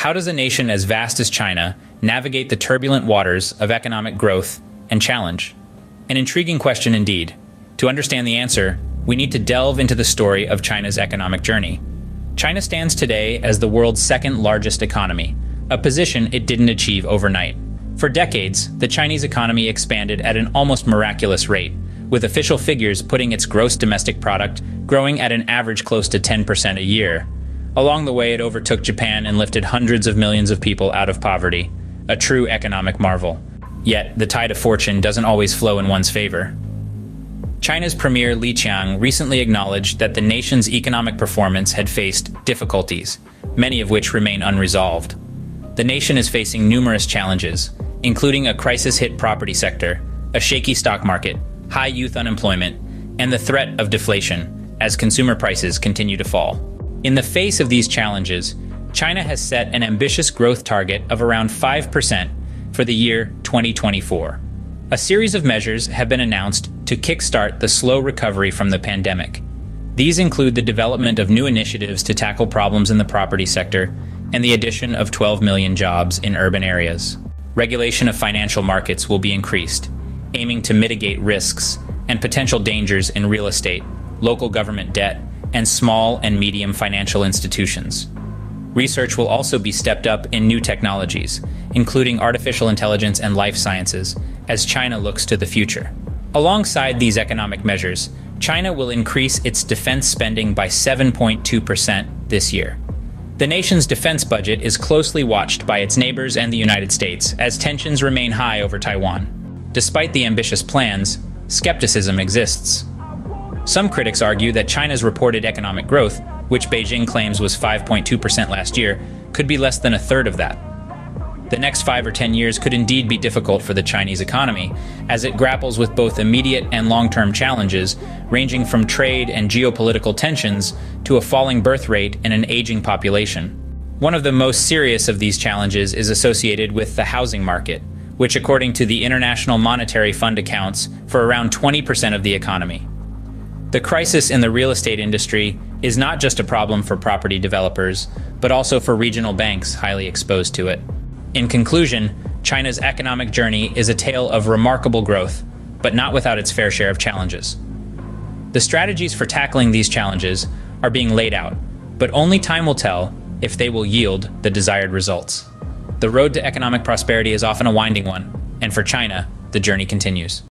How does a nation as vast as China navigate the turbulent waters of economic growth and challenge? An intriguing question indeed. To understand the answer, we need to delve into the story of China's economic journey. China stands today as the world's second largest economy, a position it didn't achieve overnight. For decades, the Chinese economy expanded at an almost miraculous rate, with official figures putting its gross domestic product growing at an average close to 10% a year. Along the way, it overtook Japan and lifted hundreds of millions of people out of poverty, a true economic marvel. Yet, the tide of fortune doesn't always flow in one's favor. China's premier Li Qiang recently acknowledged that the nation's economic performance had faced difficulties, many of which remain unresolved. The nation is facing numerous challenges, including a crisis-hit property sector, a shaky stock market, high youth unemployment, and the threat of deflation as consumer prices continue to fall. In the face of these challenges, China has set an ambitious growth target of around 5% for the year 2024. A series of measures have been announced to kickstart the slow recovery from the pandemic. These include the development of new initiatives to tackle problems in the property sector and the addition of 12 million jobs in urban areas. Regulation of financial markets will be increased, aiming to mitigate risks and potential dangers in real estate, local government debt, and small and medium financial institutions. Research will also be stepped up in new technologies, including artificial intelligence and life sciences, as China looks to the future. Alongside these economic measures, China will increase its defense spending by 7.2% this year. The nation's defense budget is closely watched by its neighbors and the United States, as tensions remain high over Taiwan. Despite the ambitious plans, skepticism exists. Some critics argue that China's reported economic growth, which Beijing claims was 5.2% last year, could be less than a third of that. The next 5 or 10 years could indeed be difficult for the Chinese economy, as it grapples with both immediate and long-term challenges, ranging from trade and geopolitical tensions to a falling birth rate and an aging population. One of the most serious of these challenges is associated with the housing market, which according to the International Monetary Fund accounts for around 20% of the economy. The crisis in the real estate industry is not just a problem for property developers, but also for regional banks highly exposed to it. In conclusion, China's economic journey is a tale of remarkable growth, but not without its fair share of challenges. The strategies for tackling these challenges are being laid out, but only time will tell if they will yield the desired results. The road to economic prosperity is often a winding one, and for China, the journey continues.